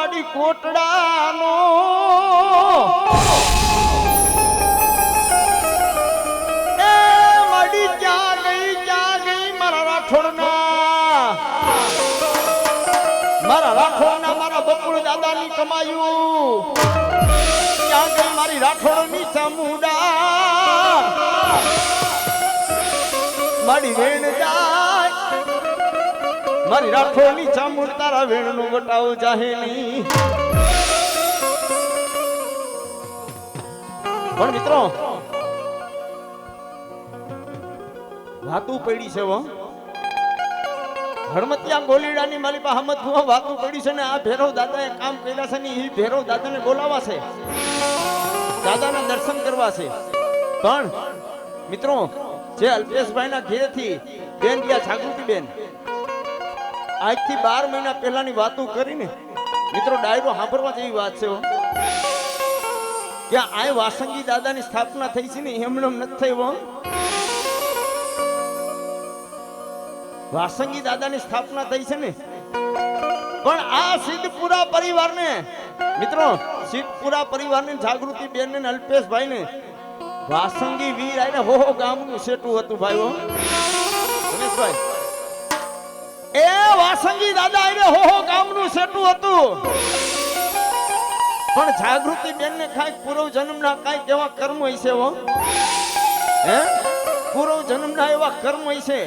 મારી કોટડાનો એ મારી ક્યાં ગઈ મારા રાઠોડના મારા બકુળ દાદાની કમાયું ક્યાં ગઈ મારી રાઠોડની ચામુંડા મારી વેણ જાય મારી રાઠોડની ચામુંડ તારા વેણનું વટાવ જાહે નહીં. પણ મિત્રો વાતું પડી છે હળમતિયા ગોલીડાની મારી પાસે હમત વાતું પડી છે ને આ ભેરવ દાદાએ કામ કર્યા છે ને એ ભેરવ દાદાને બોલાવા છે દાદાના દર્શન કરવા છે. પણ મિત્રો જે અલ્પેશભાઈના ઘેરથી બેન ગયા જાગૃતિબેન આજથી 12 મહિના પહેલાની વાતો કરીને મિત્રો ડાયરો સાંભળવા જેવી વાત છે કે આ વાસંગી દાદાની સ્થાપના થઈ છે ને એમણે નથી થઈ વાસંગી દાદાની સ્થાપના થઈ છે ને પણ આ સિદ્ધપુરા પરિવારને મિત્રો સિદ્ધપુરા પરિવારને જાગૃતિ બેન ને અલ્પેશભાઈ ને વાસંગી વીર આને હો ગામનું સેટું હતું ભાઈઓ રમેશભાઈ એ વાસંગી દાદા આને હો ગામનું સેટું હતું. પણ જાગૃતિ બેન ને કાંઈક પૂર્વ જન્મના કાંઈક એવા કર્મ હોય છે હે પૂર્વ જન્મના એવા કર્મ હોય છે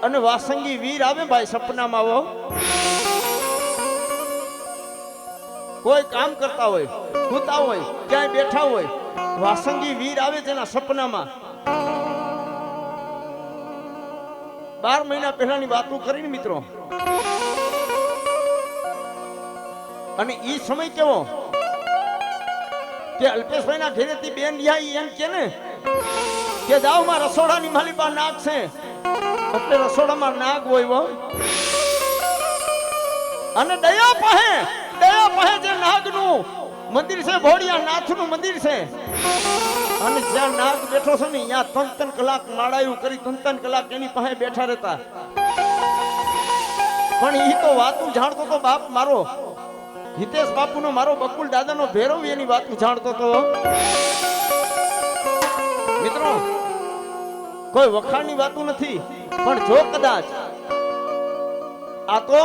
અને વાસંગી વીર આવે ભાઈ સપનામાં આવો કોઈ કામ કરતા હોય સૂતા હોય ક્યાંય બેઠા હોય વાસંગી વીર આવે તેના સપનામાં 12 મહિના પહેલાની વાતો કરીને મિત્રો અને ઈ સમય કેવો કે અલ્પેશભાઈના ઘરેથી બેન રિયા એમ કે ને કે જાવ માં રસોડાની માલિપા નાગ છે એટલે રસોડામાં નાગ હોય અને દયા પાસે જે નાગનું મંદિર છે ભોળિયા નાથનું મંદિર છે અને જ્યાં નાગ બેઠો છે ને ત્યાં 3 કલાક માળાયું કરી 3 કલાક એની પાસે બેઠા રહેતા. પણ ઈ તો વાતું જાણતો તો બાપ મારો હિતેશ બાપુનો મારો બકુલ દાદાનો ભેરવ એની વાતું જાણતો તો મિત્રો કોઈ વખાણની વાતું નથી. પણ જો કદાચ આ તો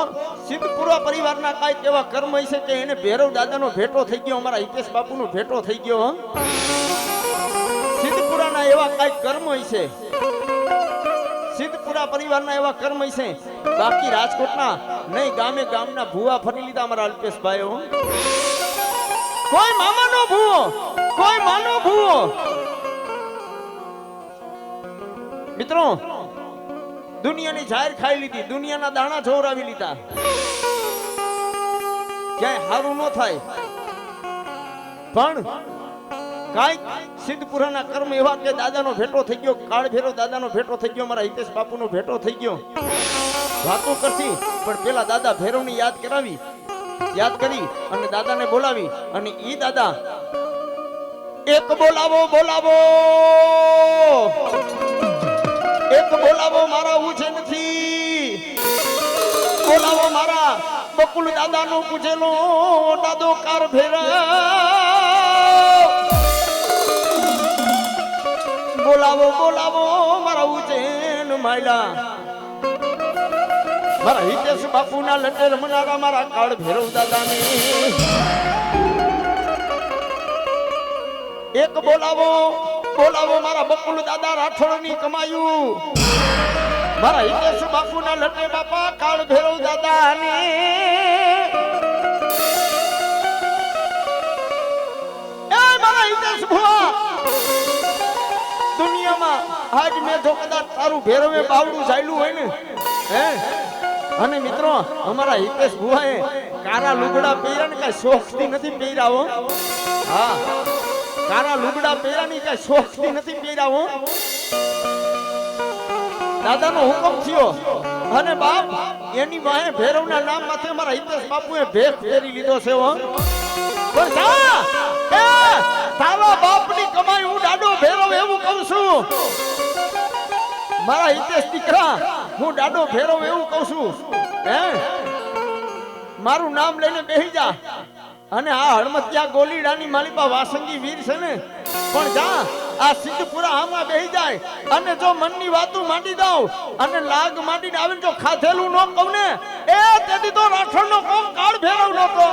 સિદ્ધપુરા પરિવારના કાંઈક એવા કર્મ હોય છે કે એને ભૈરવ દાદાનો ભેટો થઈ ગયો અમારા હિતેશ બાપુનો ભેટો થઈ ગયો સિદ્ધપુરાના એવા કાંઈક કર્મ હોય છે સિદ્ધપુરા પરિવારના એવા કર્મ હોય છે. બાકી રાજકોટના નહીં ગામે ગામના ભૂવા ફરી લીધા અમારા અલ્પેશભાઈઓ કોઈ મામાનો ભૂવો કોઈ માનો ભૂવો મિત્રો દુનિયાની જાહેર ખાઈ લીધી દુનિયાના દાણા જોરાવી લીધા ક્યાંય હારું ન થાય. પણ કાંઈક સિદ્ધપુરાના કર્મ એવા કે દાદાનો ભેટો થઈ ગયો કાળ ભેરો દાદાનો ભેટો થઈ ગયો મારા હિતેશ બાપુનો ભેટો થઈ ગયો વાતો કરતી. પણ પેલા દાદા ભૈરવની યાદ કરી અને દાદાને બોલાવી અને ઈ દાદા એક બોલાવો મારા ઉછે નથી બોલાવો મારા બકુલ દાદાનો પૂછેલો દાદો કાર ભેરા બોલાવો મારા ઉજેન માયલા મારા હિતેશ બાપુના લટેર મનારા મારા કાળ ભેરવ દાદાને એક બોલાવો મારા બકુલ દાદા રાઠોડની કમાયું મારા હિતેશ બાપુના લટે બાપા કાળ ભેરવ દાદાને એ મારા હિતેશ ભુવા દુનિયામાં આજ મેં જો કદાચ તારું ભેરવે બાવડું ચાલ્યું હોય ને હે અને મિત્રો અમારા હિતેશ ભુવાએ કારા લુગડા પહેર્યા ને કઈ શોખથી નથી પહેર્યા હો હા કારા લુગડા પહેર્યાની કઈ શોખથી નથી પહેર્યા હો દાદાનો હુકમ થયો અને બાપ એની વાહે ભૈરવના નામ માથે અમારા હિતેશ બાપુએ ભેખ ફેરી લીધો છે હો પણ જા એ તારા બાપની કમાઈ હું દાડો ભૈરવ એવું કહું છું મારા હિતેશ દીકરા હું દાડો ભૈરવ એવું કહું છું હે મારું નામ લઈને બેહી જા અને આ હળમતિયા ગોલીડાની માલિપા વાસંગી વીર છે ને પણ જા આ સિદ્ધપુરા આમાં બેહી જાય અને જો મનની વાતો માંડી દઉં અને લાગ માંડીને આવીને જો ખાધેલું ન કહું ને એ તેથી તો રાઠોડનો કોમ કાળ ભેરવ નતો.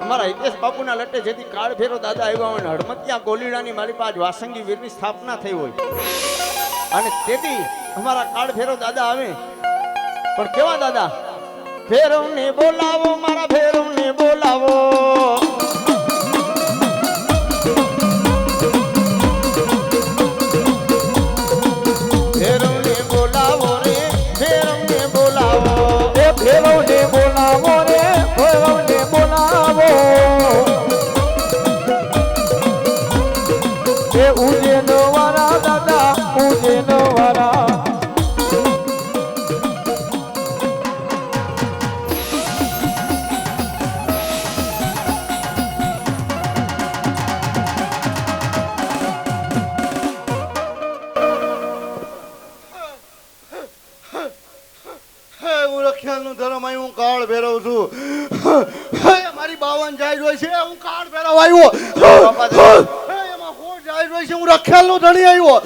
અમારા હિતેશ બાપુના લટ્ટે જેથી કાળ ફેરો દાદા આવ્યા હોય ને હળમતિયા ગોલીડાની મારી પાસે વાસંગી વીરની સ્થાપના થઈ હોય અને તેથી અમારા કાળ ફેરો દાદા આવે પણ કેવા દાદા ફેરવને બોલાવો મારા ફેરવને બોલાવો ફેરવને બોલાવો રે ફેરવને બોલાવો એ ફેરવને બોલાવો રે ફેરવને બોલાવો એ ઉજેનો વારા દાદા ઉજેનો વારા ધર્મ હું કાળ ભેરવ છું. મારી 52 જાય હોય છે હું કાળ ભેરવ આવ્યો. એમાં કોણ જાય હોય છે હું રખેલ નો ધણી આવ્યો.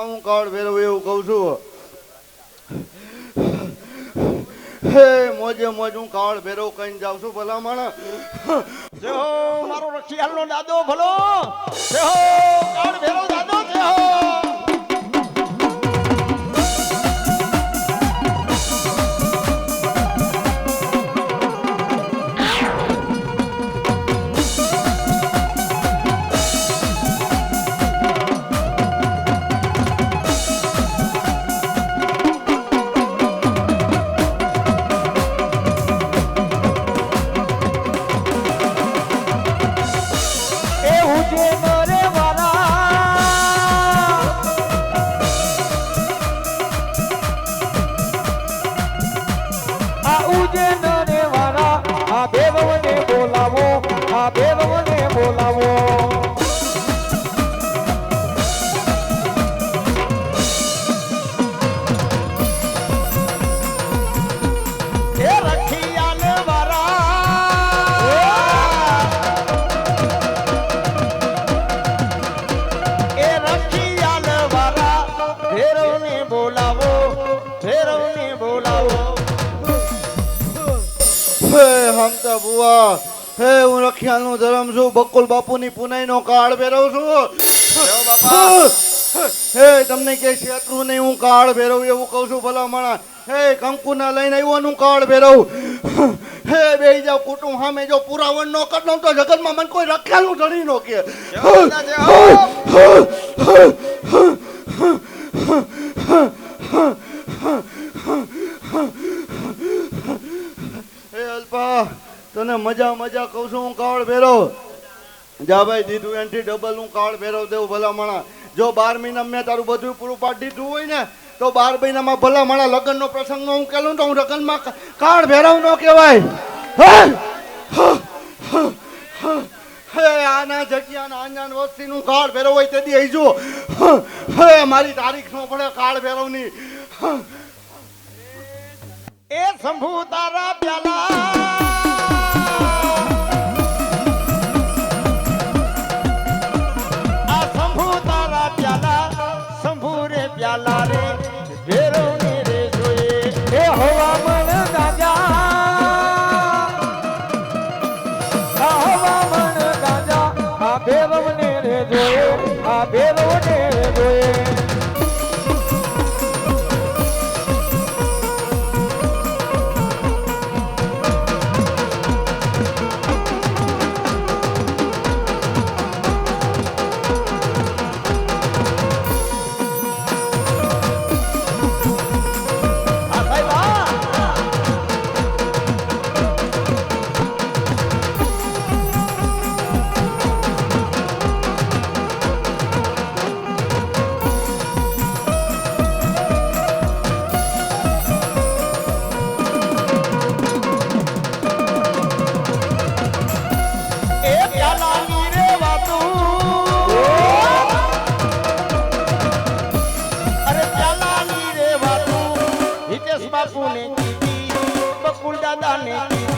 હું કાળ ભેરવ એવું કઉ છું. હે મોજે મોજ હું કાળ ભેરવ કઈ જાઉં છું ભલા માણા. જય હો મારો રખિયાલનો દાદો ભલો. જય હો કાળ ભેરવ દાદો જય હો. હમતા બુઆ હે હું રખિયાલ નું ધર્મ છું. બકુલ બાપુ ની પુનાઈ નો કાળ ભેરવ છું. હે તમને કે શેત્રુ નહીં હું કાળ ભેરવ એવું કઉ છું ભલા માણા. હે કંકુ ના લઈને આવ્યો હું કાળ ભેરવ. હે બેહી જાવ કુટુંબ સામે જો પુરાવણ નો કર દઉં તો જગતમાં મને કોઈ રખિયાલ નું ધણી નો કે. અલ્પા તને મજા મજા કહું છું હું કાળ ભેરવ. જા ભાઈ દીધું એન્ટી ડબલ હું કાળ ભેરવ દેવું ભલા માણા. જો 12 મહિના મેં તારું બધું પૂરું પાડી દીધું હોય ને તો 12 મહિનામાં ભલા માણા લગ્ન નો પ્રસંગ નો હું કેલું તો હું લગ્નમાં કાળ ભેરવ નો કહેવાય. હે આના જગ્યા આંજાન વસ્તી નું કાળ ભેરવ હોય તેથી અહીં જો હે મારી તારીખ નો પડે કાળ ભેરવ ની. એ શંભુ તારા પ્યાલા આ શંભુ તારા પ્યાલા શંભુ રે પ્યાલા રે ભેરવ ને રે જોઈએ એ હવામન ગાજા આ હવામન ગાજા આ ભેરવ ને રે જોઈએ આ ને જોઈએ આ સાહેબ આ એ પ્યાલાની રે વાતું અરે પ્યાલાની રે વાતું હિતેશ બાપુને કીધી બકુલ દાદાને કીધી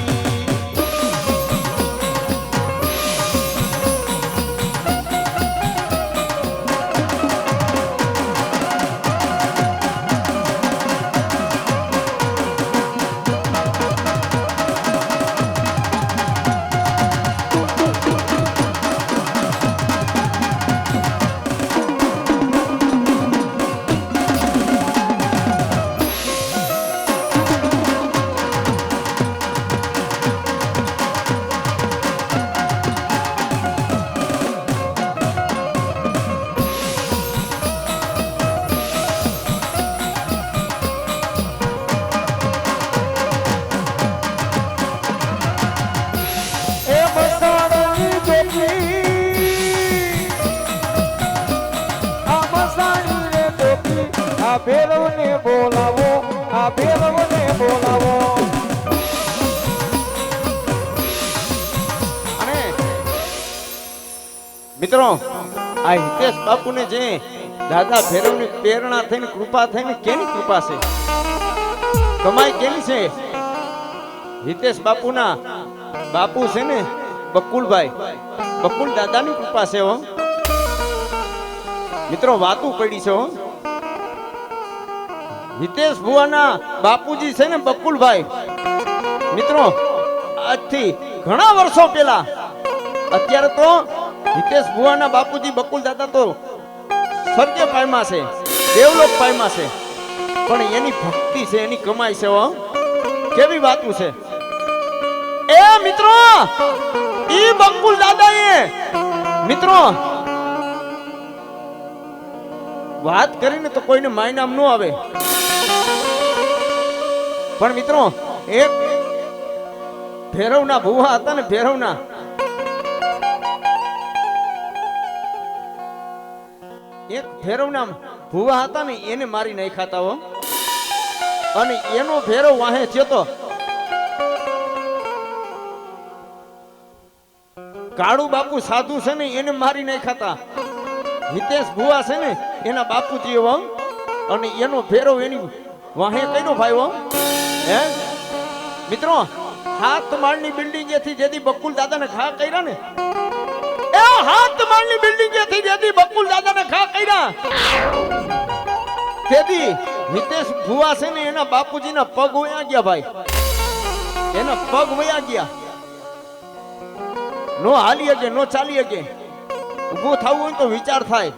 એ મસાણી ટોપી આ મસાણી રે ટોપી આ ભેરવને બોલાવો આ ભેરવને બોલાવો અને મિત્રો આ હિતેશ બાપુને જે દાદા ભૈરવની પ્રેરણા થઈને કૃપા થઈને કેની કૃપા છે કમાઈ કેની છે હિતેશ બાપુના બાપુ છે ને બકુલભાઈ બકુલ દાદાની કૃપા છે હો મિત્રો વાતું પડી છે હો હિતેશ ભુવાના બાપુજી છે ને બકુલભાઈ મિત્રો આજથી ઘણા વર્ષો પહેલા અત્યારે તો હિતેશ ભુવાના બાપુજી બકુલ દાદા તો સ્વર્ગે પામ્યા છે દેવલોક પામ્યા છે પણ એની ભક્તિ છે એની કમાઈ છે હો કેવી વાતું છે એ મિત્રો ઈ બકુલ દાદાએ મિત્રો વાત કરીને તો કોઈને માયનામ ન આવે પણ મિત્રો એક ભૈરવના ભુવા હતા ને ભૈરવના એક ભૈરવના ભુવા હતા ને એને મારી નાખ્યા હતા હો અને એનો ભૈરવ વાહે થયો તો કાળુ બાપુ સાધુ છે ને એને મારી નાખ્યા હતા હિતેશ ભુવા છે ને એના બાપુજી હો અને એનો ભૈરવ એની વાહે કઈનો ભાઈ હો હે મિત્રો 7 માળની બિલ્ડિંગ એથી જેથી બકુલ દાદાને ઘા કર્યા ને એ 7 માળની બિલ્ડિંગ એથી જેથી બકુલ દાદાને ઘા કર્યા તેથી હિતેશ ભુવા છે ને એના બાપુજીના પગ વયા ગયા ભાઈ એના પગ વયા ગયા નો હાલી શકે નો ચાલી શકે ઊભું થવું હોય તો વિચાર થાય